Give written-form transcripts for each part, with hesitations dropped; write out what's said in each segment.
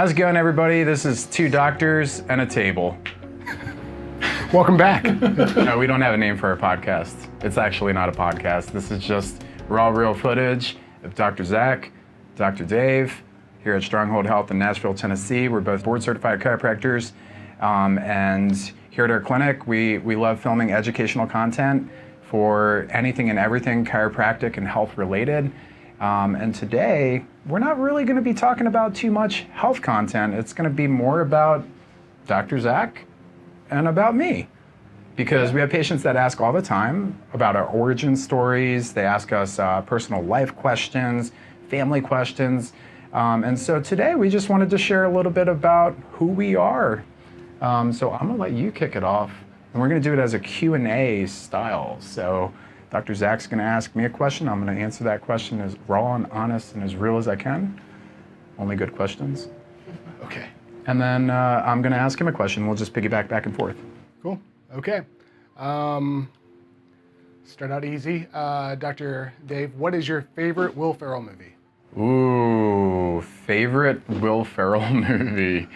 How's it going, everybody? This is two doctors and a table. Welcome back. No, we don't have a name for our podcast. It's actually not a podcast. This is just raw, real footage of Dr. Zack, Dr. Dave, here at Stronghold Health in Nashville, Tennessee. We're both board-certified chiropractors, and here at our clinic, we love filming educational content for anything and everything chiropractic and health related. And today, we're not really going to be talking about too much health content. It's going to be more about Dr. Zack and about me. Because we have patients that ask all the time about our origin stories. They ask us personal life questions, family questions. And so today, we just wanted to share a little bit about who we are. So I'm going to let you kick it off. And we're going to do it as a Q&A style. So Dr. Zack's going to ask me a question. I'm going to answer that question as raw and honest and as real as I can. Only good questions. Okay. And then I'm going to ask him a question. We'll just piggyback back and forth. Cool. Okay. Start out easy. Dr. Dave, what is your favorite Will Ferrell movie? Ooh, favorite Will Ferrell movie.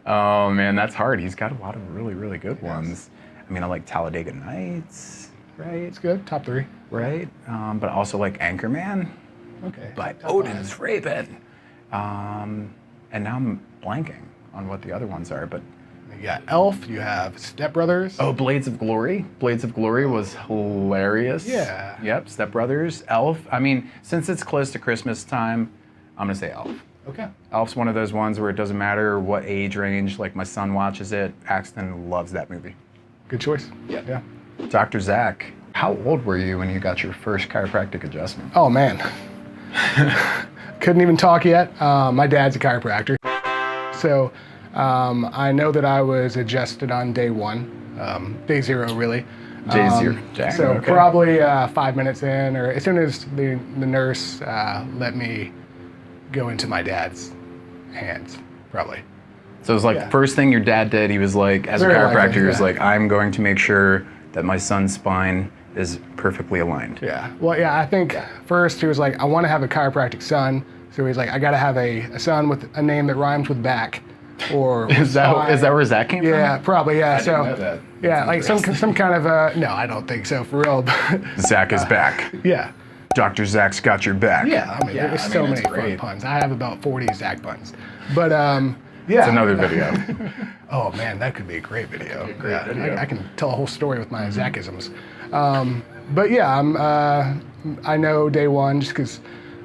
Oh man, that's hard. He's got a lot of really, really good ones. I mean, I like Talladega Nights, right? It's good. Top 3. Right? But I also like Anchorman. Okay. By Otis Raven. And now I'm blanking on what the other ones are, but You got Elf. You have Step Brothers. oh, Blades of Glory. Blades of Glory was hilarious. Yeah. Yep, Step Brothers, Elf. I mean, since it's close to Christmas time, I'm gonna say Elf. Okay. Elf's one of those ones where it doesn't matter what age range, like my son watches it, Axton loves that movie. Good choice. Yeah. Dr. Zack, how old were you when you got your first chiropractic adjustment? Oh man. Couldn't even talk yet. My dad's a chiropractor. So I know that I was adjusted on day 1, day 0 really. Day 0. So okay. probably 5 minutes in, or as soon as the nurse let me go into my dad's hands, probably. So it was like first thing your dad did, he was like, as a Very chiropractor, likely, he was yeah. like, I'm going to make sure that my son's spine is perfectly aligned. Yeah. Well, yeah, I think first he was like, I want to have a chiropractic son. So he's like, I got to have a son with a name that rhymes with back. Or Is that where Zack came from? Yeah, probably, yeah. I didn't know that. Yeah, That's like some kind of, no, I don't think so, for real. But, Zack is back. yeah. Dr. Zack's got your back. Yeah, I mean, there's so many it's fun great. puns. I have about 40 Zack puns. But, yeah. It's another video. Oh, man, that could be a great video. video. I can tell a whole story with my Zackisms. But yeah, I know day 1, just because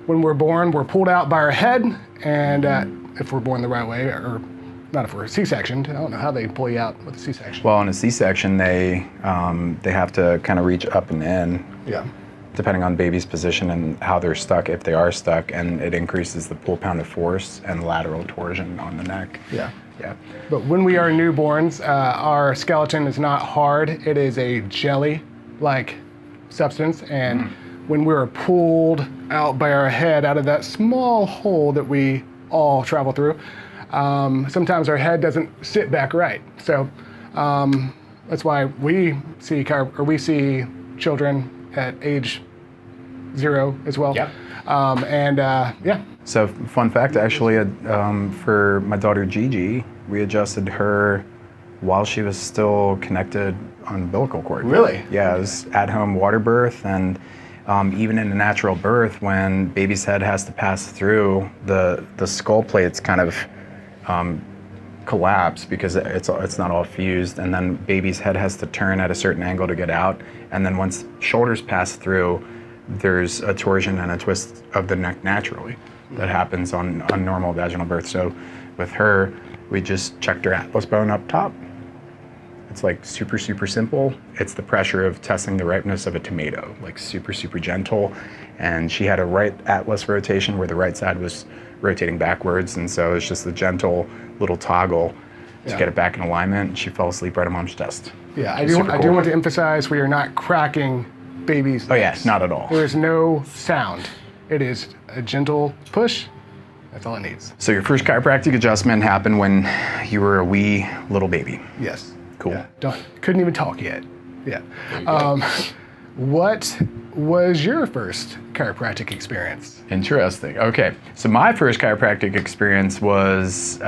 when we're born, we're pulled out by our head, and if we're born the right way, or not if we're C-sectioned. I don't know how they pull you out with a C-section. Well, in a C-section, they have to kind of reach up and in, Yeah. depending on baby's position and how they're stuck, if they are stuck, and it increases the pull-pound of force and lateral torsion on the neck. Yeah. Yeah. But when we are newborns, our skeleton is not hard. It is a jelly-like substance, and when we're pulled out by our head out of that small hole that we all travel through, sometimes our head doesn't sit back right. So that's why we see children at age 0 as well. Yep. Yeah. So, fun fact, actually, for my daughter Gigi, we adjusted her while she was still connected on umbilical cord. Really? Yeah, it was at-home water birth, and even in a natural birth, when baby's head has to pass through, the skull plates kind of collapse because it's not all fused, and then baby's head has to turn at a certain angle to get out, and then once shoulders pass through, there's a torsion and a twist of the neck naturally that happens on normal vaginal birth. So with her, we just checked her atlas bone up top. It's like super, super simple. It's the pressure of testing the ripeness of a tomato, like super, super gentle. And she had a right atlas rotation where the right side was rotating backwards. And so it's just a gentle little toggle to get it back in alignment. She fell asleep right on mom's chest. Yeah, I do want to emphasize we are not cracking babies' Oh yeah, necks. not at all. There's no sound. It is a gentle push. That's all it needs. So your first chiropractic adjustment happened when you were a wee little baby. Yes. Cool. Yeah. Couldn't even talk yet. Yeah. What was your first chiropractic experience? Interesting. Okay, so my first chiropractic experience was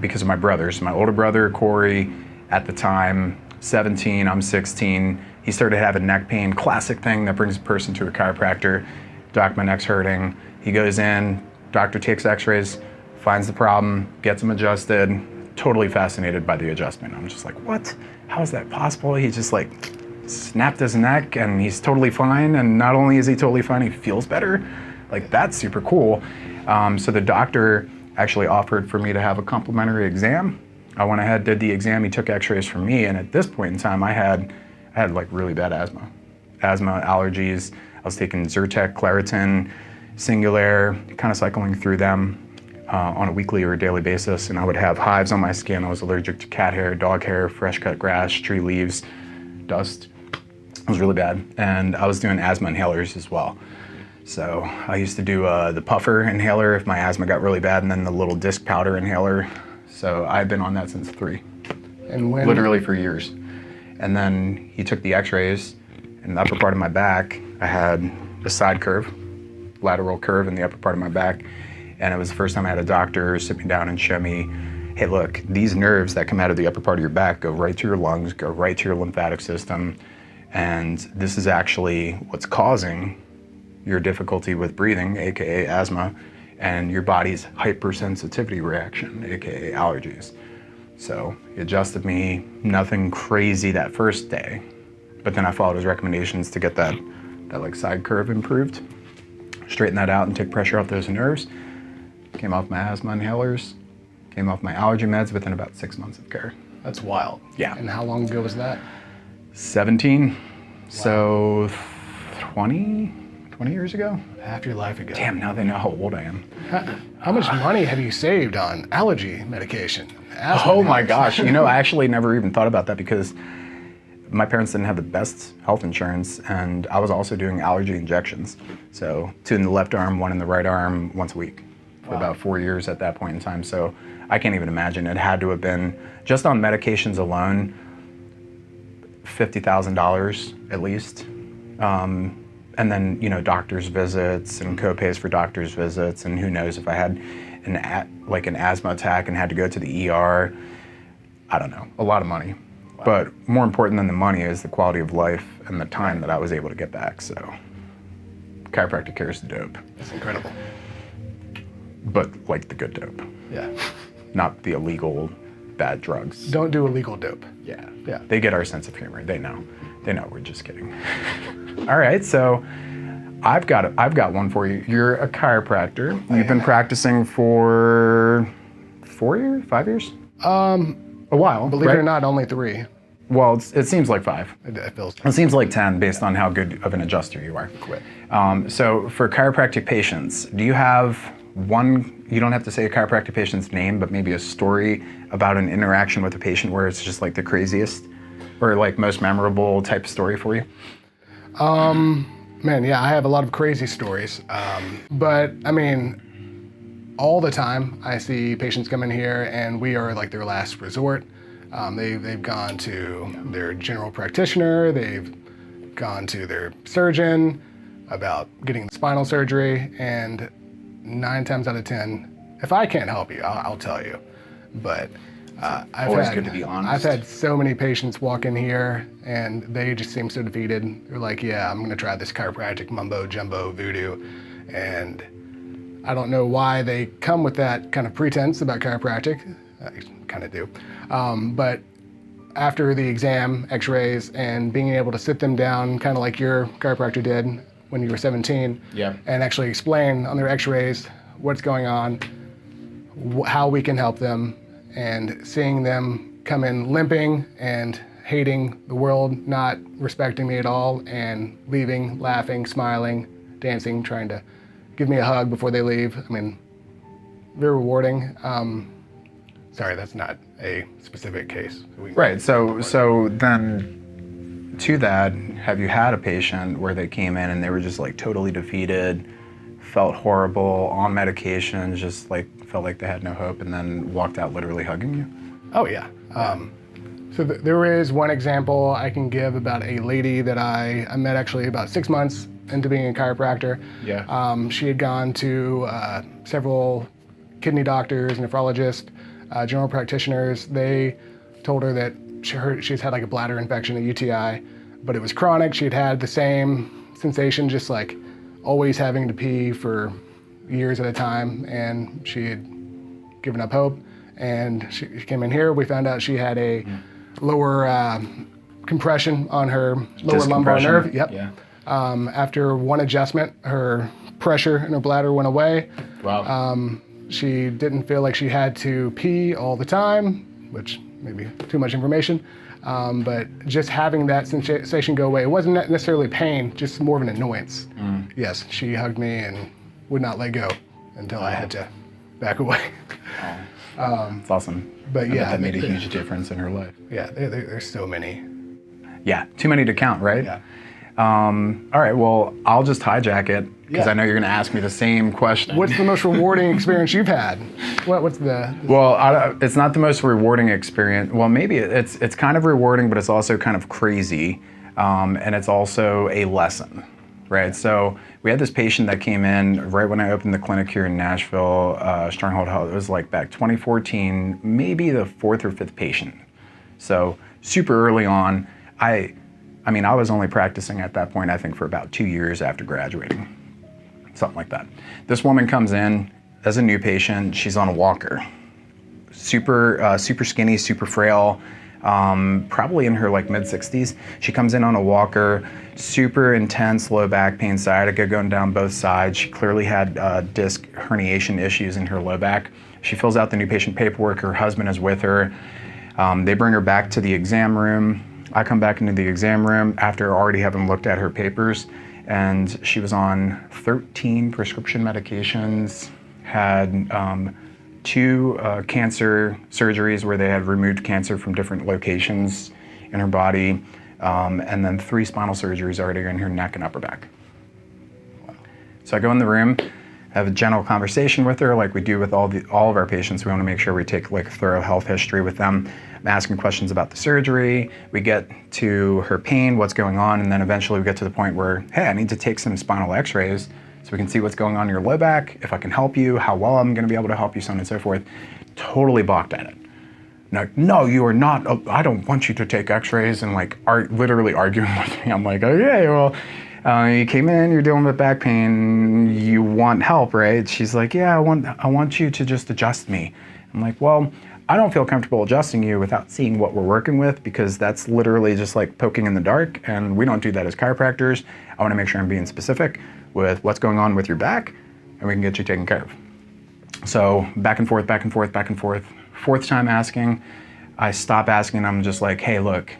because of my brothers. My older brother, Corey, at the time, 17, I'm 16. He started having neck pain, classic thing that brings a person to a chiropractor. Doc, my neck's hurting. He goes in, doctor takes x-rays, finds the problem, gets him adjusted. Totally fascinated by the adjustment. I'm just like, what? How is that possible? He just like snapped his neck and he's totally fine. And not only is he totally fine, he feels better. Like, that's super cool. So the doctor actually offered for me to have a complimentary exam. I went ahead, did the exam, he took x-rays from me, and at this point in time, I had like really bad asthma, allergies. I was taking Zyrtec, Claritin, Singulair, kind of cycling through them on a weekly or daily basis, and I would have hives on my skin. I was allergic to cat hair, dog hair, fresh cut grass, tree leaves, dust. It was really bad, and I was doing asthma inhalers as well. So I used to do the puffer inhaler if my asthma got really bad, and then the little disc powder inhaler. So I've been on that since 3. And when? Literally for years. And then he took the x-rays, and the upper part of my back, I had a side curve, lateral curve in the upper part of my back. And it was the first time I had a doctor sit me down and show me, hey, look, these nerves that come out of the upper part of your back go right to your lungs, go right to your lymphatic system. And this is actually what's causing your difficulty with breathing, AKA asthma, and your body's hypersensitivity reaction, AKA allergies. So he adjusted me, nothing crazy that first day, but then I followed his recommendations to get that like side curve improved, straighten that out and take pressure off those nerves. Came off my asthma inhalers, came off my allergy meds within about 6 months of care. That's wild. Yeah. And how long ago was that? 17, wow. So 20 years ago. Half your life ago. Damn, now they know how old I am. How much money have you saved on allergy medication? Oh my gosh, I actually never even thought about that because my parents didn't have the best health insurance, and I was also doing allergy injections. So 2 in the left arm, 1 in the right arm, once a week for about 4 years at that point in time. So I can't even imagine. It had to have been, just on medications alone, $50,000 at least. And then, doctor's visits and co-pays for doctor's visits, and who knows if I had an asthma attack and had to go to the ER. I don't know, a lot of money. Wow. But more important than the money is the quality of life and the time that I was able to get back. So chiropractic care is dope. That's incredible. But like the good dope. Yeah. Not the illegal bad drugs. Don't do illegal dope. Yeah. Yeah. They get our sense of humor. They know we're just kidding. All right, so I've got one for you. You're a chiropractor. You've been practicing for 4 years, 5 years? A while. Believe right? it or not, only 3. Well, it seems like 5. It It seems like 10 based on how good of an adjuster you are. Quit. So for chiropractic patients, do you have one, you don't have to say a chiropractic patient's name, but maybe a story about an interaction with a patient where it's just like the craziest or like most memorable type of story for you? Man, yeah, I have a lot of crazy stories. But I mean, all the time I see patients come in here and we are like their last resort. They've gone to their general practitioner, they've gone to their surgeon about getting spinal surgery, and 9 times out of 10, if I can't help you, I'll tell you. But Always good to be honest. I've had so many patients walk in here and they just seem so defeated. They're like, yeah, I'm gonna try this chiropractic mumbo jumbo voodoo. And I don't know why they come with that kind of pretense about chiropractic. I kind of do. But after the exam, x-rays, and being able to sit them down, kind of like your chiropractor did when you were 17, yeah, and actually explain on their x-rays what's going on, how we can help them, and seeing them come in limping and hating the world, not respecting me at all, and leaving, laughing, smiling, dancing, trying to give me a hug before they leave. I mean, very rewarding. Sorry, that's not a specific case. Right, so then to that, have you had a patient where they came in and they were just like totally defeated, felt horrible, on medication, just like felt like they had no hope, and then walked out literally hugging you? Oh yeah. So there is one example I can give about a lady that I met actually about 6 months into being a chiropractor. Yeah. She had gone to several kidney doctors, nephrologists, general practitioners. They told her that she's had like a bladder infection, a UTI, but it was chronic. She'd had the same sensation, just like always having to pee for years at a time, and she had given up hope. And she came in here. We found out she had a lower compression on her lower lumbar nerve. Yep. Yeah. After one adjustment, her pressure in her bladder went away. Wow. She didn't feel like she had to pee all the time, which maybe too much information. But just having that sensation go away, it wasn't necessarily pain, just more of an annoyance. Yes, she hugged me and would not let go until I had to back away. It's awesome. But yeah, that made a huge difference in her life. Yeah, there's so many. Yeah, too many to count, right? Yeah. All right, well, I'll just hijack it because Yeah. I know you're going to ask me the same question. What's the most rewarding experience you've had? What's the? Well, it's not the most rewarding experience. Well, maybe it's kind of rewarding, but it's also kind of crazy, and it's also a lesson, right? So we had this patient that came in right when I opened the clinic here in Nashville, Stronghold Health. It was like back 2014, maybe the 4th or 5th patient. So super early on. I mean, I was only practicing at that point, I think, for about 2 years after graduating, something like that. This woman comes in as a new patient. She's on a walker, super skinny, super frail, probably in her like mid-60s. She comes in on a walker, super intense low back pain, sciatica going down both sides. She clearly had disc herniation issues in her low back. She fills out the new patient paperwork. Her husband is with her. They bring her back to the exam room. I come back into the exam room after already having looked at her papers, and she was on 13 prescription medications, had 2 cancer surgeries where they had removed cancer from different locations in her body, and then 3 spinal surgeries already in her neck and upper back. So I go in the room, have a general conversation with her like we do with all of our patients. We want to make sure we take like a thorough health history with them. I'm asking questions about the surgery. We get to her pain, what's going on, and then eventually we get to the point where, hey, I need to take some spinal x-rays so we can see what's going on in your low back, if I can help you, how well I'm going to be able to help you, so on and so forth. Totally balked at it. Like, no, you are not, I don't want you to take x-rays, and like literally arguing with me. I'm like, okay, well, you came in, you're dealing with back pain, you want help, right? She's like, yeah, I want you to just adjust me. I'm like, well, I don't feel comfortable adjusting you without seeing what we're working with, because that's literally just like poking in the dark, and we don't do that as chiropractors. I want to make sure I'm being specific with what's going on with your back, and we can get you taken care of. So back and forth, back and forth, back and forth. 4th time asking, I stop asking. I'm just like, hey, look,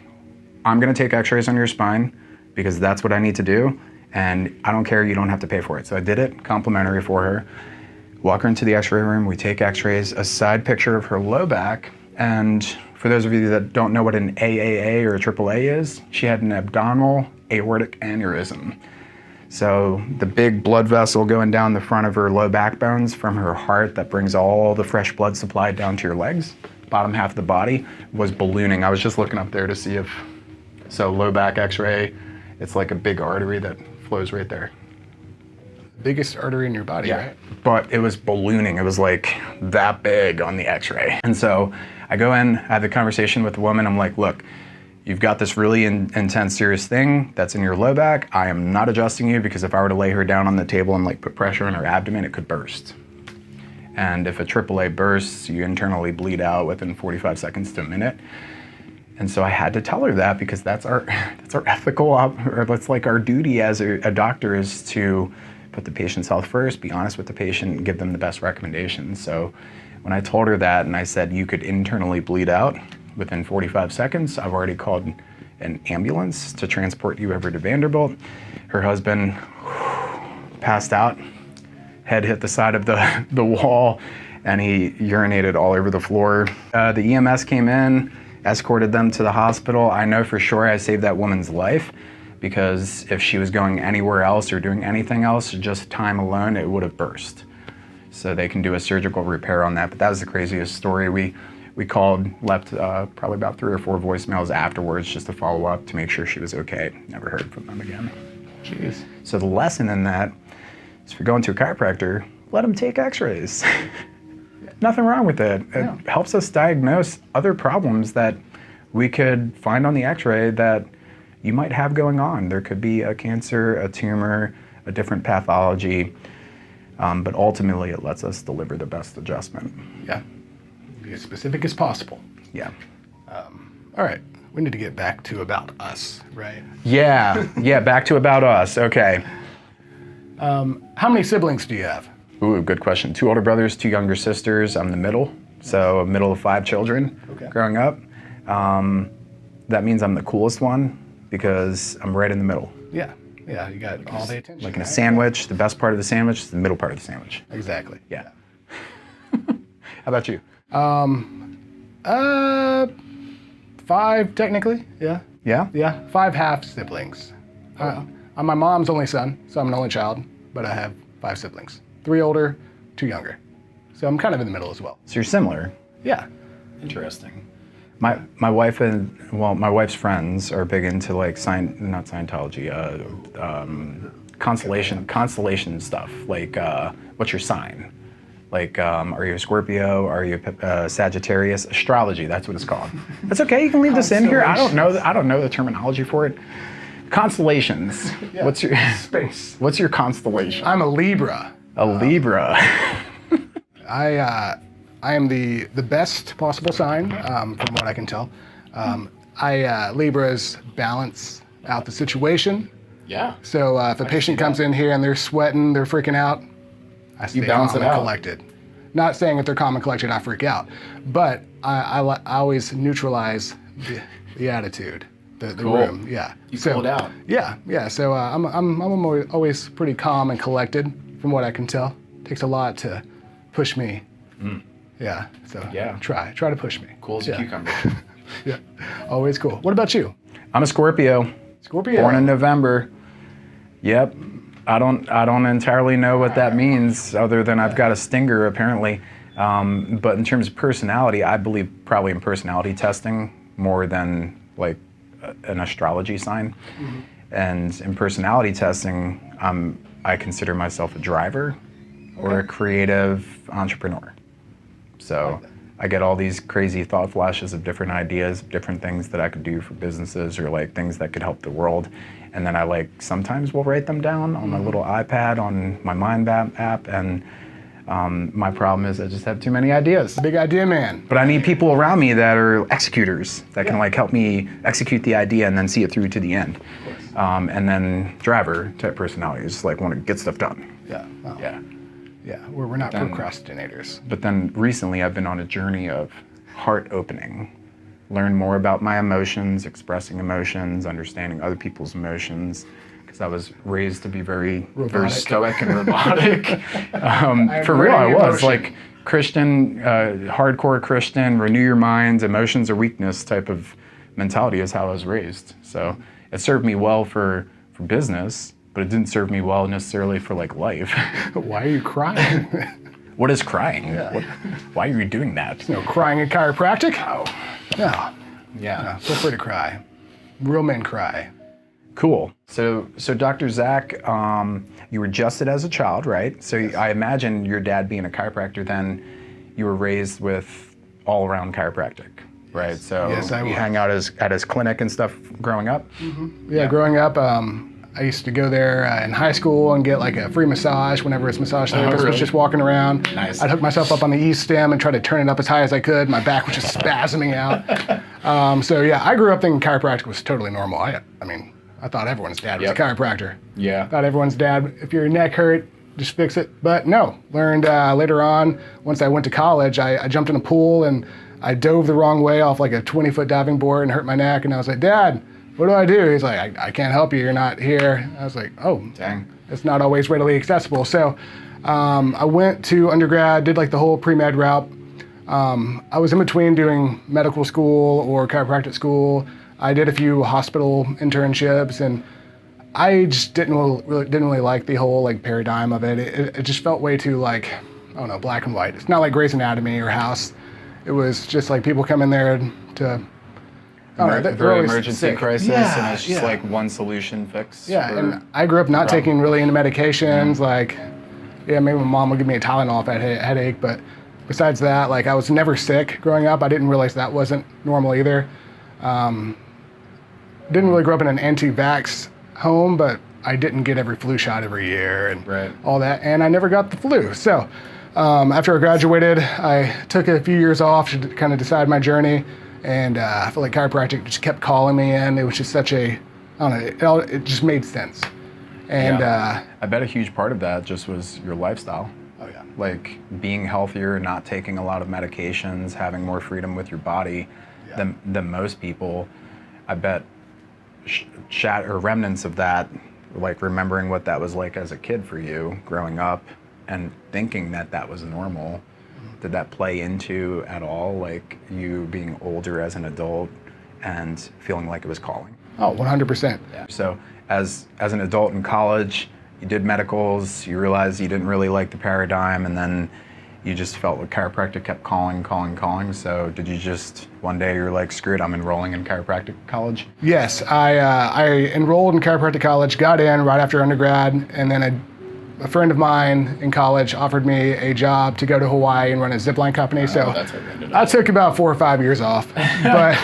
I'm going to take x-rays on your spine because that's what I need to do, and I don't care, you don't have to pay for it. So I did it, complimentary for her. Walk her into the x-ray room, we take x-rays, a side picture of her low back, and for those of you that don't know what an AAA or a AAA is, she had an abdominal aortic aneurysm. So the big blood vessel going down the front of her low back bones from her heart that brings all the fresh blood supply down to your legs, bottom half of the body, was ballooning. I was just looking up there to see if, so low back x-ray, it's like a big artery that flows right there. Biggest artery in your body, Yeah, right? but it was ballooning. It was like that big on the x-ray. And so I go in, I have the conversation with the woman. I'm like, look, you've got this really intense, serious thing that's in your low back. I am not adjusting you because if I were to lay her down on the table and like put pressure on her abdomen, it could burst. And if a AAA bursts, you internally bleed out within 45 seconds to a minute. And so I had to tell her that because that's our ethical, or that's like our duty as a doctor, is to put the patient's health first, be honest with the patient, and give them the best recommendations. So when I told her that and I said you could internally bleed out within 45 seconds, I've already called an ambulance to transport you over to Vanderbilt. Her husband passed out, head hit the side of the wall, and he urinated all over the floor. The EMS came in, escorted them to the hospital. I know for sure I saved that woman's life, because if she was going anywhere else or doing anything else, just time alone, it would have burst. So they can do a surgical repair on that. But that was the craziest story. We We called, left probably about 3 or 4 voicemails afterwards just to follow up to make sure she was okay. Never heard from them again. Jeez. So the lesson in that is if you're going to a chiropractor, let them take x-rays. Nothing wrong with it. It helps us diagnose other problems that we could find on the x-ray that you might have going on. There could be a cancer, a tumor, a different pathology, but ultimately it lets us deliver the best adjustment. Yeah. Be as specific as possible. Yeah. All right. We need to get back to about us, right? Yeah, back to about us. Okay. How many siblings do you have? Ooh, good question. 2 older brothers, 2 younger sisters. I'm the middle, so a middle of 5 children growing up. That means I'm the coolest one because I'm right in the middle. Yeah, you got all the attention. Like in a sandwich, the best part of the sandwich is the middle part of the sandwich. Exactly. Yeah. How about you? 5 technically. Yeah. Yeah? Yeah, 5 half siblings. I'm my mom's only son, so I'm an only child, but I have 5 siblings. 3 older, 2 younger. So I'm kind of in the middle as well. So you're similar. Yeah. Interesting. My wife and my wife's friends are big into like not Scientology, constellation stuff. Like, what's your sign? Like, are you a Scorpio? Are you a Sagittarius? Astrology, that's what it's called. That's okay. You can leave this in here. I don't know the terminology for it. Constellations. Yeah. What's your Space? What's your constellation? I'm a Libra. A Libra. I am the best possible sign, from what I can tell. Libras balance out the situation. Yeah. So if a patient comes in here and they're sweating, they're freaking out, I stay balance calm it and out. collected. Not saying if they're calm and collected, I freak out, but I always neutralize the attitude, the room. Yeah. You cool it out. Yeah. So I'm always pretty calm and collected, from what I can tell. Takes a lot to push me. Yeah. So try to push me. Cool as a cucumber. Yeah. Always cool. What about you? I'm a Scorpio. Scorpio. Born in November. Yep. I don't entirely know what that means, other than I've got a stinger apparently. But in terms of personality, I believe probably in personality testing more than like an astrology sign. And in personality testing, I consider myself a driver or a creative entrepreneur. So I get all these crazy thought flashes of different ideas, different things that I could do for businesses or like things that could help the world. And then I sometimes will write them down on my little iPad on my Mind Map app. And my problem is I just have too many ideas. Big idea man. But I need people around me that are executors that can help me execute the idea and then see it through to the end. And then driver type personality is want to get stuff done. Yeah. Wow. Yeah. Yeah, we're not procrastinators. But then recently I've been on a journey of heart opening. Learn more about my emotions, expressing emotions, understanding other people's emotions. Because I was raised to be very stoic and robotic. For real, I was. Christian, hardcore Christian, renew your minds, emotions are weakness type of mentality is how I was raised. So it served me well for business, but it didn't serve me well necessarily for life. Why are you crying? What is crying? Yeah. Why are you doing that? No crying in chiropractic? Oh. No. Yeah. Feel free to cry. Real men cry. Cool. So Dr. Zack, you were adjusted as a child, right? So yes. I imagine your dad being a chiropractor, then you were raised with all-around chiropractic, right? Yes. So yes, I you was. hang out at his clinic and stuff growing up? Mm-hmm. Yeah, growing up, I used to go there in high school and get a free massage whenever his massage therapist was just walking around. Nice. I'd hook myself up on the E stem and try to turn it up as high as I could. My back was just spasming out. So yeah, I grew up thinking chiropractic was totally normal. I thought everyone's dad was a chiropractor. Yeah. Thought everyone's dad, if your neck hurt, just fix it. But no, learned later on, once I went to college, I jumped in a pool and I dove the wrong way off a 20-foot diving board and hurt my neck. And I was like, Dad, what do I do? He's like, I can't help you. You're not here. I was like, oh, dang. It's not always readily accessible. So I went to undergrad, did the whole pre-med route. I was in between doing medical school or chiropractic school. I did a few hospital internships, and I just didn't really like the whole paradigm of it. It just felt way too black and white. It's not like Grey's Anatomy or House. It was just like people come in there to, Very emergency crisis, Yeah, and it's just like one solution fix. Yeah, for and I grew up not problem. taking really into medications. Like, yeah, maybe my mom would give me a Tylenol if I had a headache, but besides that, like, I was never sick growing up. I didn't realize that wasn't normal either. Didn't really grow up in an anti-vax home, but I didn't get every flu shot every year and all that, and I never got the flu. So after I graduated, I took a few years off to kind of decide my journey, and I feel like chiropractic just kept calling me in. It was just such a, I don't know, it just made sense. And I bet a huge part of that just was your lifestyle. oh yeah, Like being healthier, not taking a lot of medications, having more freedom with your body than most people. I bet remnants of that, like remembering what that was like as a kid for you growing up and thinking that that was normal. Did that play into at all, like you being older as an adult and feeling like it was calling? oh, 100%. So as an adult in college, you did medicals, you realized you didn't really like the paradigm, and then you just felt like chiropractic kept calling. So did you just, one day you're like, screw it, I'm enrolling in chiropractic college? Yes, I enrolled in chiropractic college, got in right after undergrad, and then a friend of mine in college offered me a job to go to Hawaii and run a zipline company. So that's what you ended up. I took about 4 or 5 years off, but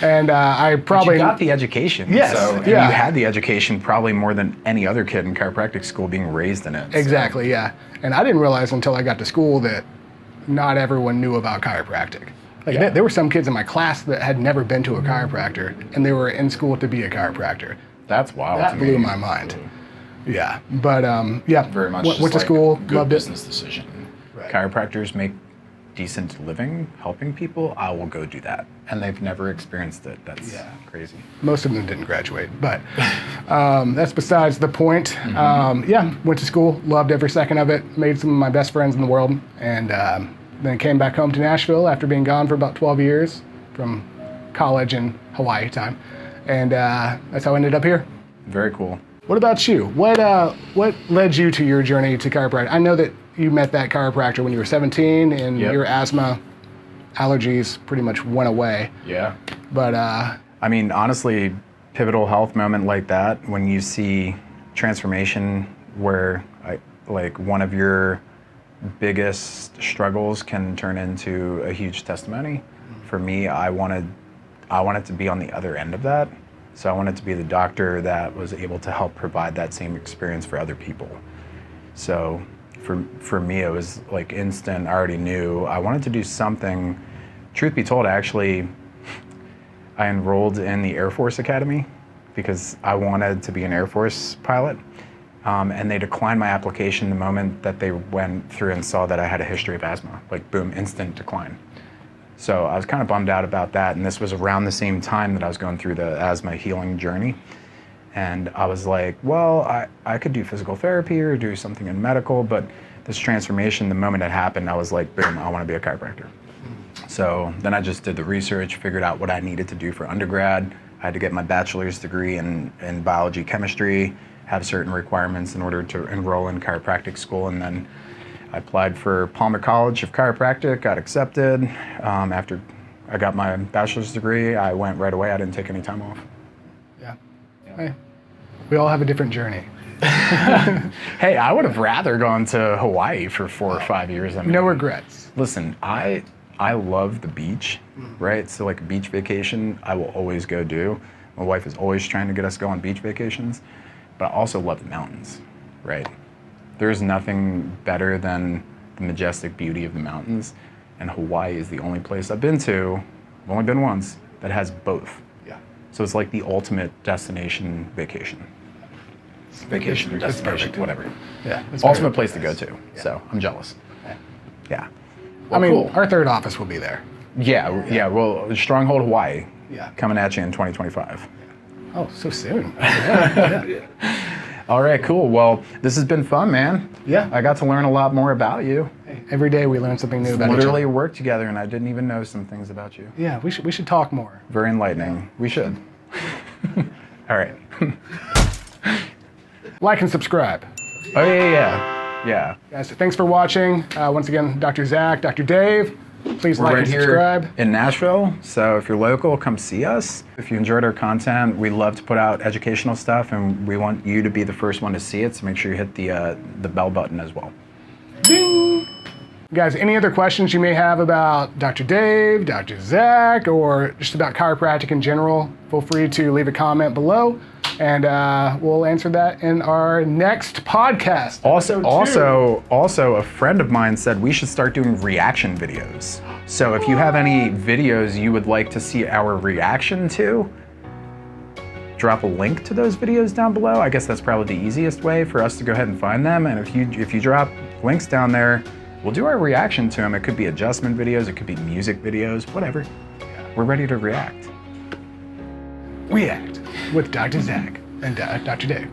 I probably But you got the education. Yes, And yeah. you had the education probably more than any other kid in chiropractic school being raised in it. Exactly, yeah. And I didn't realize until I got to school that not everyone knew about chiropractic. Like there were some kids in my class that had never been to a chiropractor, and they were in school to be a chiropractor. That's wild. That to blew me. my mind. Yeah, but Very much went just to like school, good loved business decision. Right. Chiropractors make decent living helping people. I will go do that, and they've never experienced it. That's crazy. it. Most of them didn't graduate, but that's besides the point. Went to school, loved every second of it, made some of my best friends in the world, and then came back home to Nashville after being gone for about 12 years from college and Hawaii time, and that's how I ended up here. Very cool. What about you? What led you to your journey to chiropractic? I know that you met that chiropractor when you were 17, and your asthma, allergies pretty much went away. Yeah. But I mean, honestly, pivotal health moment like that, when you see transformation where like one of your biggest struggles can turn into a huge testimony. For me, I wanted to be on the other end of that. So I wanted to be the doctor that was able to help provide that same experience for other people. So for me, it was like instant. I already knew I wanted to do something. Truth be told, I enrolled in the Air Force Academy because I wanted to be an Air Force pilot. And they declined my application the moment that they went through and saw that I had a history of asthma. Like, boom, instant decline. So I was kind of bummed out about that, and this was around the same time that I was going through the asthma healing journey. And I was like, well, I could do physical therapy or do something in medical, but this transformation, the moment it happened, I was like, boom, I want to be a chiropractor. So then I just did the research, figured out what I needed to do for undergrad. I had to get my bachelor's degree in biology, chemistry, have certain requirements in order to enroll in chiropractic school, and then I applied for Palmer College of Chiropractic, got accepted. After I got my bachelor's degree, I went right away. I didn't take any time off. yeah. Hey, we all have a different journey. Hey, I would have rather gone to Hawaii for 4 or 5 years. I mean, No regrets. listen, I love the beach, right? So like a beach vacation, I will always go do. My wife is always trying to get us to go on beach vacations, but I also love the mountains, right? There's nothing better than the majestic beauty of the mountains, and Hawaii is the only place I've been to, I've only been once, that has both. Yeah. So it's like the ultimate destination vacation. Vacation or destination, whatever. Yeah. Ultimate place to go to, so I'm jealous. Yeah. I mean, cool. our third office will be there. Yeah, well, Stronghold Hawaii, Yeah. coming at you in 2025. Oh, so soon. All right, cool. Well, this has been fun, man. Yeah. I got to learn a lot more about you. Hey, every day we learn something new about each Literally other. worked together, and I didn't even know some things about you. Yeah, we should talk more. Very enlightening. We should. All right. Like and subscribe. Oh, yeah. Guys, thanks for watching. Once again, Dr. Zack, Dr. Dave, Please We're like right and here subscribe. in Nashville, so if you're local, come see us. If you enjoyed our content, we love to put out educational stuff, and we want you to be the first one to see it, so make sure you hit the bell button as well. Ding! Guys, any other questions you may have about Dr. Dave, Dr. Zack, or just about chiropractic in general, feel free to leave a comment below, and we'll answer that in our next podcast. Also, a friend of mine said we should start doing reaction videos. So if you have any videos you would like to see our reaction to, drop a link to those videos down below. I guess that's probably the easiest way for us to go ahead and find them. And if you drop links down there, we'll do our reaction to them. It could be adjustment videos, it could be music videos, whatever. We're ready to react. React with Dr. Zack and Dr. Dave.